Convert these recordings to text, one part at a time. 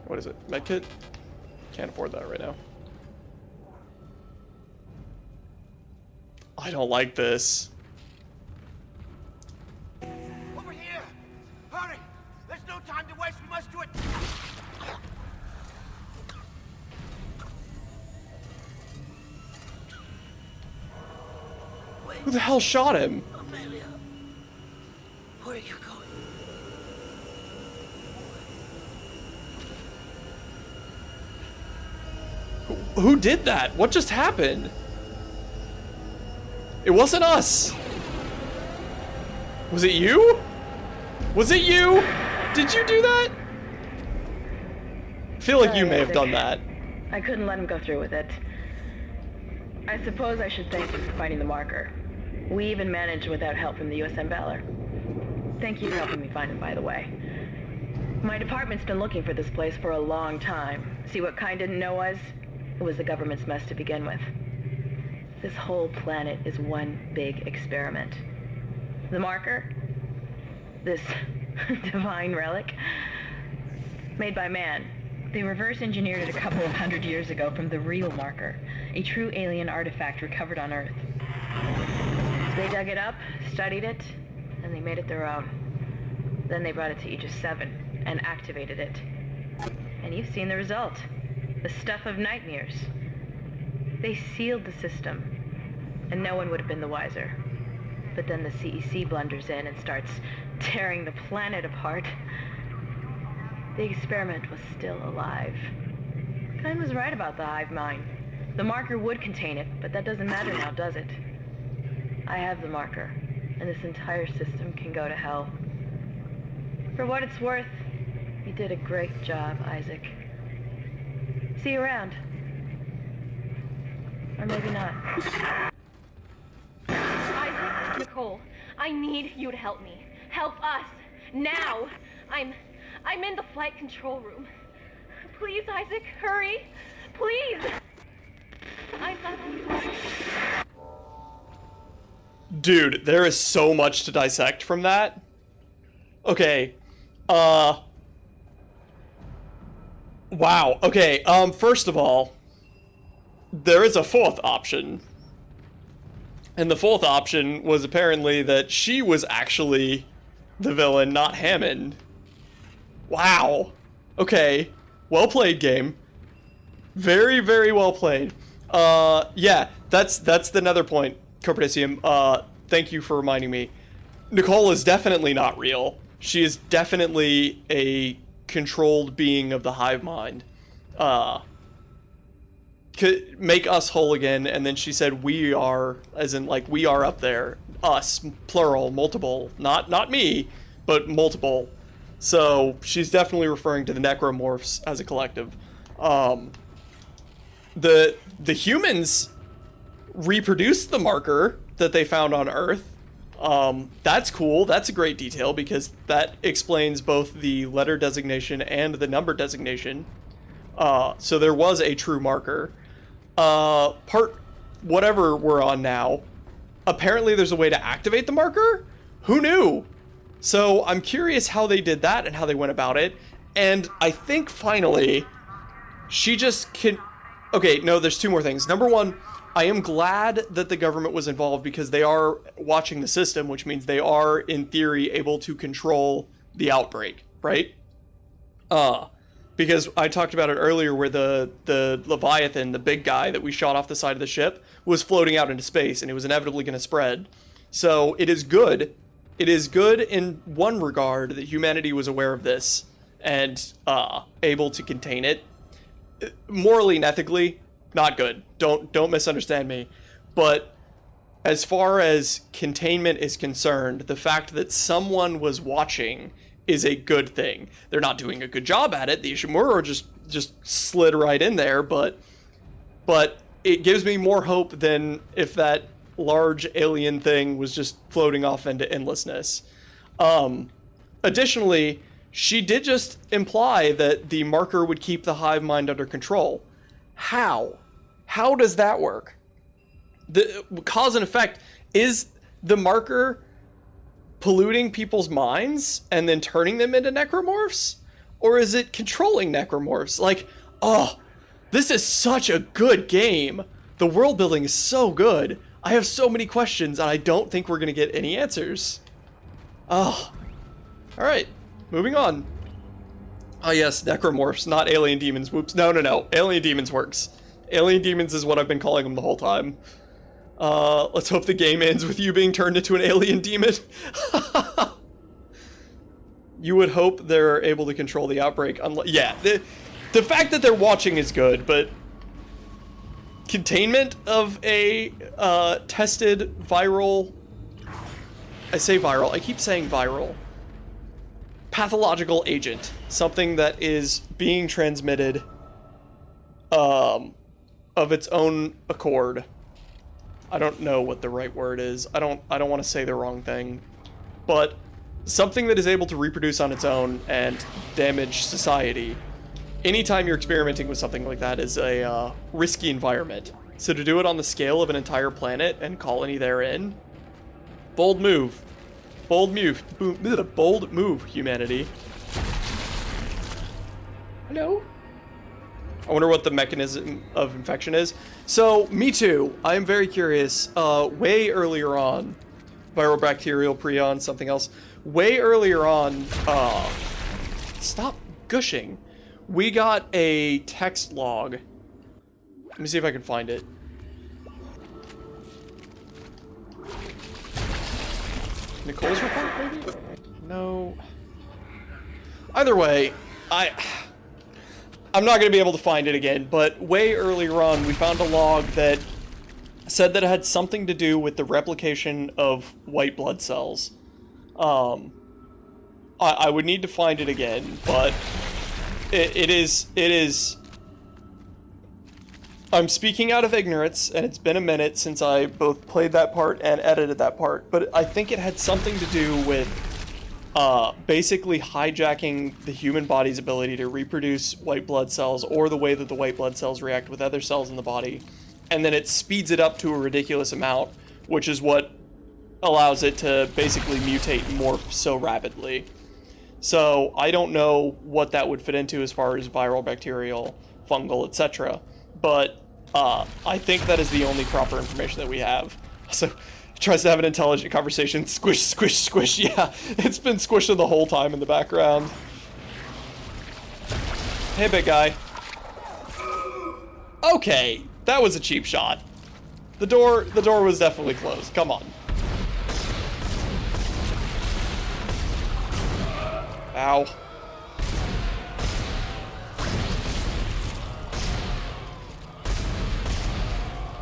What is it? Medkit? Can't afford that right now. I don't like this. Over here! Hurry! There's no time to waste. We must do it. Who the hell shot him? Amelia, where are you going? Who did that? What just happened? It wasn't us. Was it you? Was it you? Did you do that? I feel like you may have done that. I couldn't let him go through with it. I suppose I should thank you for finding the marker. We even managed without help from the USM Valor. Thank you for helping me find him, by the way. My department's been looking for this place for a long time. See what Kind didn't know was? It was the government's mess to begin with. This whole planet is one big experiment. The marker? This divine relic? Made by man. They reverse engineered it a couple of 100 years ago from the real marker, a true alien artifact recovered on Earth. They dug it up, studied it, and they made it their own. Then they brought it to Aegis 7 and activated it. And you've seen the result. The stuff of nightmares. They sealed the system, and no one would have been the wiser. But then the CEC blunders in and starts tearing the planet apart. The experiment was still alive. Kind was right about the hive mind. The marker would contain it, but that doesn't matter now, does it? I have the marker, and this entire system can go to hell. For what it's worth, you did a great job, Isaac. See you around. Or maybe not. Isaac, Nicole, I need you to help me. Help us. Now. I'm in the flight control room. Please, Isaac, hurry. Please. Dude, there is so much to dissect from that. Okay. Wow. Okay, first of all, there is a fourth option. And the fourth option was apparently that she was actually the villain, not Hammond. Wow. Okay. Well played, game. Very, very well played. Yeah, that's the nether point, Copernicium. Thank you for reminding me. Nicole is definitely not real. She is definitely a controlled being of the hive mind. Could make us whole again, and then she said we are, as in like we are up there. Us, plural, multiple. Not me, but multiple. So she's definitely referring to the necromorphs as a collective. The humans reproduced the marker that they found on Earth. That's cool. That's a great detail because that explains both the letter designation and the number designation. So there was a true marker. Part whatever we're on now, apparently there's a way to activate the marker? Who knew? So I'm curious how they did that and how they went about it. And I think finally, she just can... Okay, no, there's two more things. Number one, I am glad that the government was involved because they are watching the system, which means they are, in theory, able to control the outbreak, right? Because I talked about it earlier where the Leviathan, the big guy that we shot off the side of the ship, was floating out into space and it was inevitably going to spread. So it is good. It is good in one regard that humanity was aware of this and able to contain it. Morally and ethically, not good. Don't misunderstand me. But as far as containment is concerned, the fact that someone was watching is a good thing. They're not doing a good job at it. The Ishimura just slid right in there, but it gives me more hope than if that large alien thing was just floating off into endlessness. Additionally, she did just imply that the marker would keep the hive mind under control. How? How does that work? The cause and effect, is the marker polluting people's minds and then turning them into necromorphs? Or is it controlling necromorphs? Like, oh, this is such a good game. The world building is so good. I have so many questions, and I don't think we're gonna get any answers. Oh. Alright, moving on. Oh yes, necromorphs, not alien demons. Whoops. No, no, no. Alien demons works. Alien demons is what I've been calling them the whole time. Let's hope the game ends with you being turned into an alien demon. You would hope they're able to control the outbreak. Yeah, the fact that they're watching is good, but containment of a tested viral... I say viral, I keep saying viral. Pathological agent. Something that is being transmitted of its own accord. I don't know what the right word is. I don't want to say the wrong thing. But something that is able to reproduce on its own and damage society. Anytime you're experimenting with something like that is a risky environment. So to do it on the scale of an entire planet and colony therein, bold move. Bold move. Bold move, humanity. Hello? I wonder what the mechanism of infection is. So, me too. I am very curious. Way earlier on, viral, bacterial, prion, something else. Way earlier on, stop gushing. We got a text log. Let me see if I can find it. Nicole's report, maybe? No. Either way, I'm not going to be able to find it again, but way earlier on, we found a log that said that it had something to do with the replication of white blood cells. I would need to find it again, but it is... I'm speaking out of ignorance, and it's been a minute since I both played that part and edited that part, but I think it had something to do with basically hijacking the human body's ability to reproduce white blood cells, or the way that the white blood cells react with other cells in the body, and then it speeds it up to a ridiculous amount, which is what allows it to basically mutate and morph so rapidly. So I don't know what that would fit into as far as viral, bacterial, fungal, etc., but I think that is the only proper information that we have. So tries to have an intelligent conversation. Squish, squish, squish. Yeah, it's been squishing the whole time in the background. Hey, big guy. Okay, that was a cheap shot. The door was definitely closed. Come on. Ow.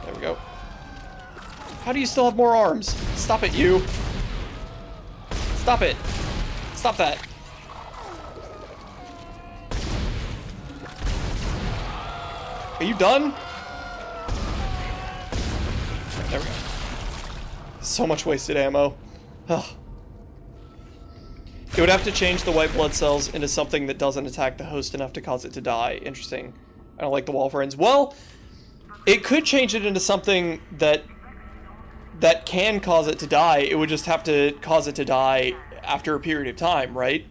There we go. How do you still have more arms? Stop it, you. Stop it. Stop that. Are you done? There we go. So much wasted ammo. Ugh. It would have to change the white blood cells into something that doesn't attack the host enough to cause it to die. Interesting. I don't like the wall friends. Well, it could change it into something that can cause it to die. It would just have to cause it to die after a period of time, right?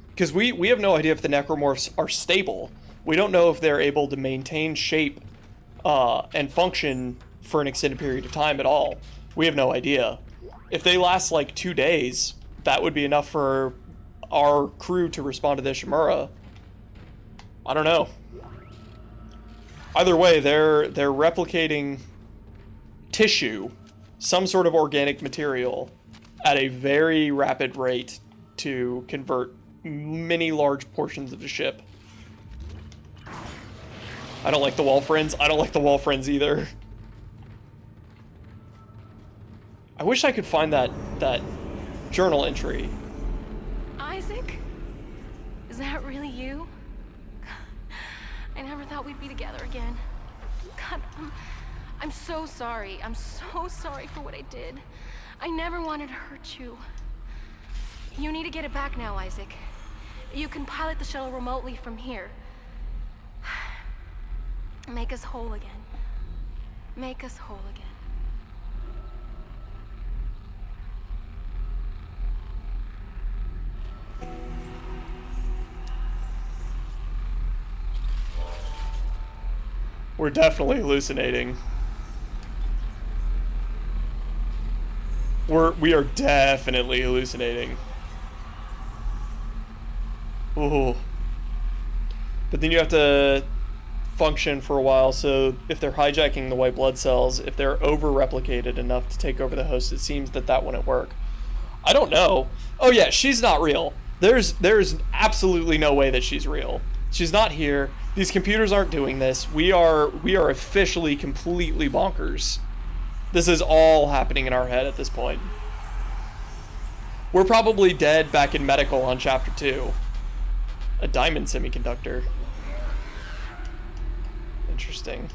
Because we have no idea if the necromorphs are stable. We don't know if they're able to maintain shape and function for an extended period of time at all. We have no idea. If they last like 2 days, that would be enough for our crew to respond to the Shimura. I don't know. Either way, they're replicating tissue, some sort of organic material, at a very rapid rate to convert many large portions of the ship. I don't like the wall friends. I don't like the wall friends either. I wish I could find that journal entry. Isaac? Is that really you? I never thought we'd be together again. God, I'm so sorry. I'm so sorry for what I did. I never wanted to hurt you. You need to get it back now, Isaac. You can pilot the shuttle remotely from here. Make us whole again. Make us whole again. We're definitely hallucinating. We are definitely hallucinating. Ooh. But then you have to function for a while, so if they're hijacking the white blood cells, if they're over-replicated enough to take over the host, it seems that wouldn't work. I don't know. Oh yeah, she's not real. There's absolutely no way that she's real. She's not here. These computers aren't doing this. We are officially completely bonkers. This is all happening in our head at this point. We're probably dead back in medical on chapter 2. A diamond semiconductor. Interesting.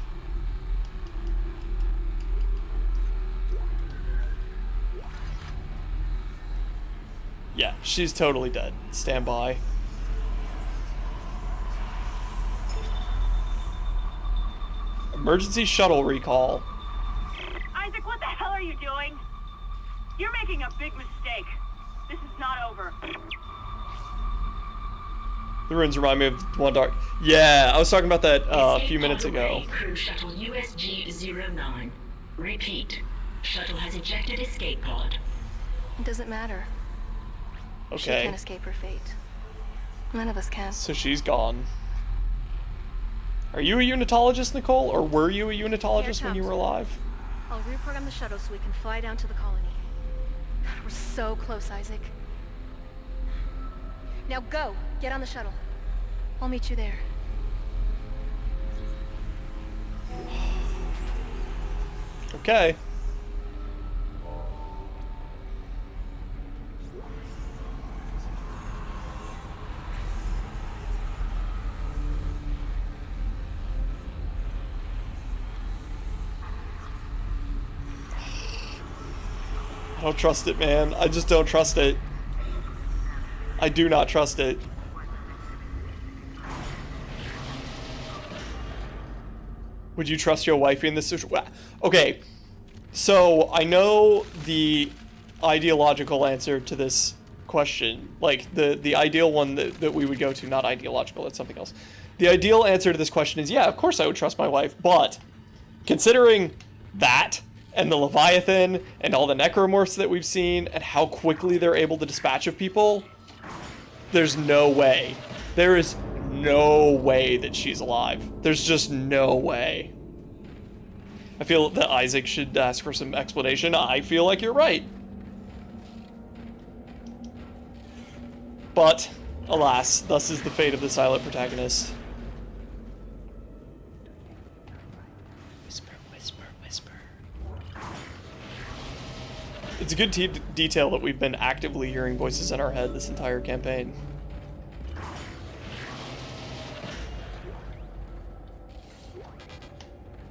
Yeah, she's totally dead. Stand by. Emergency shuttle recall. Isaac, what the hell are you doing? You're making a big mistake. This is not over. The ruins remind me of One Dark. Yeah, I was talking about that a few minutes ago. Crew shuttle USG-09. Repeat. Shuttle has ejected escape pod. It doesn't matter. She Okay. can't escape her fate. None of us can. So she's gone. Are you a unitologist, Nicole? Or were you a unitologist when you were alive? I'll reprogram the shuttle so we can fly down to the colony. God, we're so close, Isaac. Now go! Get on the shuttle. I'll meet you there. Okay. I don't trust it, man. I just don't trust it. I do not trust it. Would you trust your wifey in this situation? Okay, so I know the ideological answer to this question. Like, the ideal one that we would go to, not ideological, that's something else. The ideal answer to this question is, yeah, of course I would trust my wife, but considering that, and the Leviathan, and all the necromorphs that we've seen, and how quickly they're able to dispatch of people, there's no way. There is no way that she's alive. There's just no way. I feel that Isaac should ask for some explanation. I feel like you're right. But, alas, thus is the fate of the silent protagonist. Whisper, whisper, whisper. It's a good detail that we've been actively hearing voices in our head this entire campaign.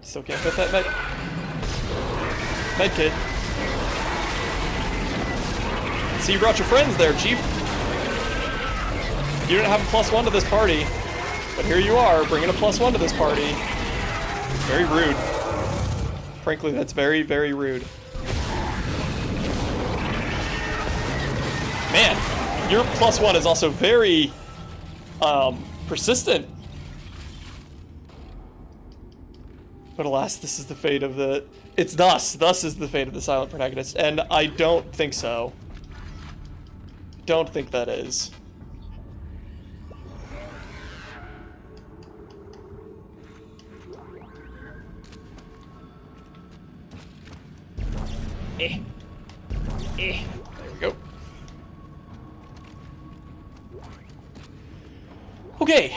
Still can't fit that med kit. See, you brought your friends there, Chief. You didn't have a +1 to this party, but here you are, bringing a +1 to this party. Very rude. Frankly, that's very, very rude. Man, your +1 is also very, persistent. But alas, this is the fate of the... It's thus is the fate of the silent protagonist, and I don't think so. Don't think that is. There we go. Okay.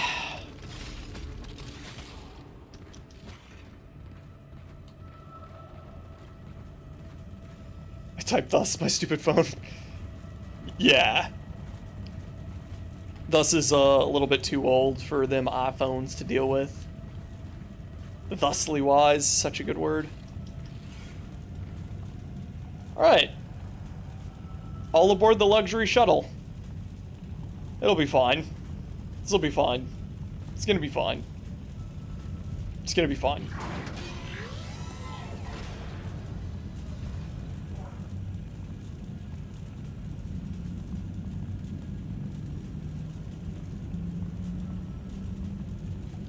I typed thus, my stupid phone. Yeah. Thus is a little bit too old for them iPhones to deal with. Thusly wise, such a good word. Alright. All aboard the luxury shuttle. It'll be fine. This'll be fine. It's gonna be fine. It's gonna be fine.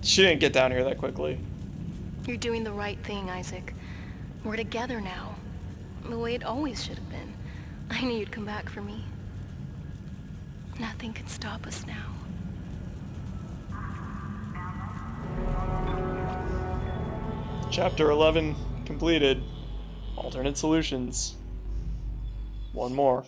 She didn't get down here that quickly. You're doing the right thing, Isaac. We're together now. The way it always should have been. I knew you'd come back for me. Nothing can stop us now. Chapter 11 completed. Alternate solutions. One more.